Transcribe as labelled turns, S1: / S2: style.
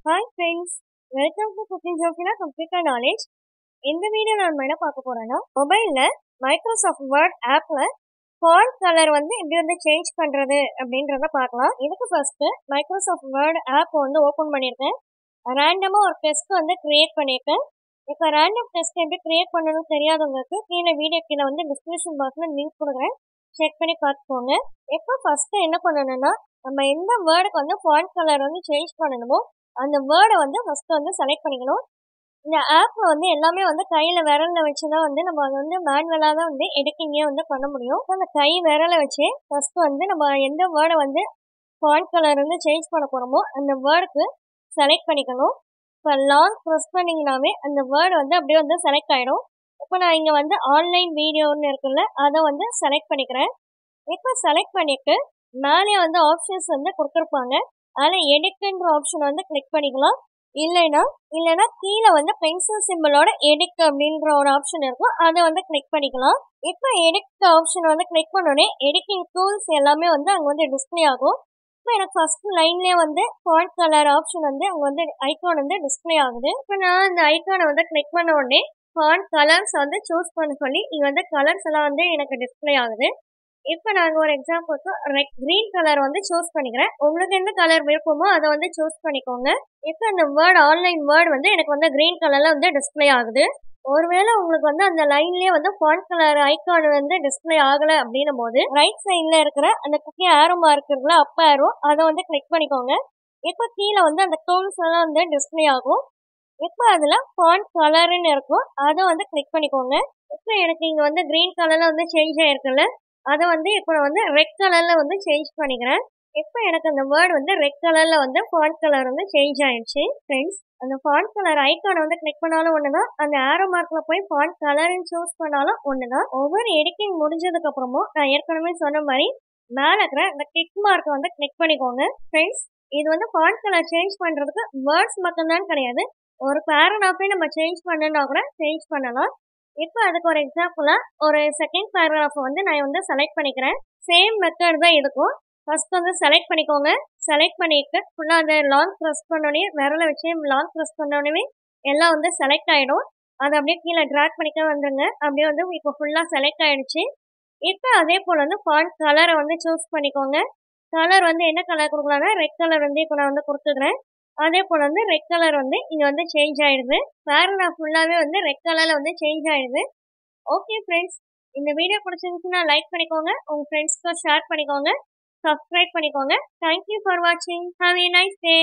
S1: Hi friends, welcome to Cooking Jofina Computer Knowledge. இந்த video நான் என்ன பார்க்க போறேன்னா மொபைல்ல மைக்ரோசாஃப்ட் வேர்ட் ஆப்ல ஃபாண்ட் கலர் எப்படி சேஞ்ச் பண்றது அப்படின்றத பார்க்கலாம். இதுக்கு first Microsoft Word app open பண்ணிருக்கேன். ரேண்டமா ஒரு டெஸ்ட் கிரியேட் பண்ணிருக்கேன். இப்போ ரேண்டம் டெஸ்ட் எப்படி கிரியேட் பண்ணணும்னு தெரியாதவங்களுக்கு கீழே வீடியோ கீழே டிஸ்கிரிப்ஷன் பாக்ஸ்ல லிங்க் கொடுக்குறேன், செக் பண்ணி பார்த்துக்கோங்க. இப்போ ஃபர்ஸ்ட் என்ன பண்ணணும்னா நம்ம எந்த வேர்டுக்கு ஃபாண்ட் கலர் சேஞ்ச் பண்ணணுமோ அந்த வேர்டை ஃபர்ஸ்ட் செலக்ட் பண்ணிக்கணும். இந்த ஆப்ல எல்லாமே கையில விரல்ல வச்சுதான் நம்ம மேனுவலா தான் எடிட்டிங்கே பண்ண முடியும். அந்த கை விரலை வச்சு ஃபர்ஸ்ட் நம்ம எந்த வேர்டை ஃபாண்ட் கலர் சேஞ்ச் பண்ண போறோமோ அந்த வேர்டுக்கு செலக்ட் பண்ணிக்கணும். இப்போ லாங் ப்ரெஸ் பண்ணிங்கனாவே அந்த வேர்டு அப்படியே செலக்ட் ஆயிடும். இப்போ நான் இங்க ஆன்லைன் வீடியோன்னு இருக்குல்ல அதை செலக்ட் பண்ணிக்கிறேன். இப்போ செலக்ட் பண்ணிட்டு மேலே ஆப்ஷன்ஸ் கொடுத்துருப்பாங்க. அதில் எடிட்ன்ற ஆப்ஷன் கிளிக் பண்ணிக்கலாம். இல்லைன்னா கீழே பென்சில் சிம்பிளோட எடிட் அப்படின்ற ஒரு ஆப்ஷன் இருக்கும், அதை கிளிக் பண்ணிக்கலாம். இப்போ எடிட் ஆப்ஷன் கிளிக் பண்ணோடனே எடிட்டிங் டூல்ஸ் எல்லாமே அங்கே டிஸ்பிளே ஆகும். இப்போ எனக்கு ஃபர்ஸ்ட் லைன்லேயே ஃபாண்ட் கலர் ஆப்ஷன் அங்கே ஐகான் டிஸ்பிளே ஆகுது. இப்போ நான் அந்த ஐகானை கிளிக் பண்ண உடனே ஃபாண்ட் கலர்ஸ் சூஸ் பண்ண சொல்லி இங்கே கலர்ஸ் எல்லாம் எனக்கு டிஸ்பிளே ஆகுது. இப்போ நாங்கள் ஒரு எக்ஸாம்பிளுக்கு கிரீன் கலர் சூஸ் பண்ணிக்கிறேன். உங்களுக்கு எந்த கலர் விருப்பமோ அதை சூஸ் பண்ணிக்கோங்க. இப்போ அந்த வேர்டு ஆன்லைன் வேர்டு எனக்கு கிரீன் கலர்ல டிஸ்பிளே ஆகுது. ஒருவேளை உங்களுக்கு அந்த லைன்லயே ஃபாண்ட் கலர் ஐகான் டிஸ்பிளே ஆகலை அப்படின்னும் போது ரைட் சைட்ல இருக்கிற அந்த குட்டி ஆரோ மார்க் இருக்குல்ல, அப் ஆரோ அதை கிளிக் பண்ணிக்கோங்க. இப்போ கீழே அந்த டூல்ஸ் எல்லாம் டிஸ்பிளே ஆகும். இப்போ அதுல ஃபாண்ட் கலர்னு இருக்கும், அதை கிளிக் பண்ணிக்கோங்க. இப்போ எனக்கு இங்க கிரீன் கலர்ல சேஞ்ச் ஆயிருக்குல்ல, அதை இப்போ நான் ரெட் கலர்ல சேஞ்ச் பண்ணிக்கிறேன். இப்போ எனக்கு அந்த வேர்டு ரெட் கலர்ல ஃபாண்ட் கலர் சேஞ்ச் ஆயிடுச்சு. ஃப்ரெண்ட்ஸ், அந்த ஃபாண்ட் கலர் ஐகானை கிளிக் பண்ணாலும் ஒண்ணுதான், அந்த ஆரோ மார்க்ல போய் ஃபாண்ட் கலர்னு சூஸ் பண்ணாலும் ஒண்ணுதான். ஒவ்வொரு எடிட்டிங் முடிஞ்சதுக்கு அப்புறமும் நான் ஏற்கனவே சொன்ன மாதிரி மேல இருக்கிற அந்த கிளிக் மார்க்கை கிளிக் பண்ணிக்கோங்க. ஃப்ரெண்ட்ஸ், இது ஃபாண்ட் கலர் சேஞ்ச் பண்றதுக்கு வேர்ட்ஸ் மட்டும்தான் கிடையாது, ஒரு பேராகிராஃபே நம்ம சேஞ்ச் பண்ணனா கூட சேஞ்ச் பண்ணலாம். இப்போ அதுக்கு ஒரு எக்ஸாம்பிளா ஒரு செகண்ட் பேராகிராஃப் நான் செலக்ட் பண்ணிக்கிறேன். சேம் மெத்தட் தான் இருக்கும். ஃபர்ஸ்ட் செலக்ட் பண்ணிக்கோங்க. செலக்ட் பண்ணிட்டு ஃபுல்லா அந்த லாங் ப்ரெஸ் பண்ணோடனே விரலை வச்சு லாங் ப்ரெஸ் பண்ணோடனே எல்லாம் செலக்ட் ஆயிடும். அதை அப்படியே கீழே ட்ராக் பண்ணிக்க வந்துருங்க. அப்படியே இப்போ ஃபுல்லா செலக்ட் ஆயிடுச்சு. இப்போ அதே போல ஃபாண்ட் கலரை சூஸ் பண்ணிக்கோங்க. கலர் என்ன கலர் கொடுக்கலாம்னா ரெட் கலர் இப்போ நான் கொடுத்துக்கிறேன். அதே போல ரெட் கலர் இங்க சேஞ்ச் ஆயிடுது. பேராகிராஃப் ஃபுல்லாவே ரெட் கலர்ல சேஞ்ச் ஆயிடுது. ஓகே ஃப்ரெண்ட்ஸ், இந்த வீடியோ பிடிச்சிருந்துச்சுன்னா லைக் பண்ணிக்கோங்க, உங்க ஃப்ரெண்ட்ஸ்க்கு ஷேர் பண்ணிக்கோங்க, சப்ஸ்கிரைப் பண்ணிக்கோங்க. தேங்க்யூ ஃபார் வாட்சிங். Have a nice day.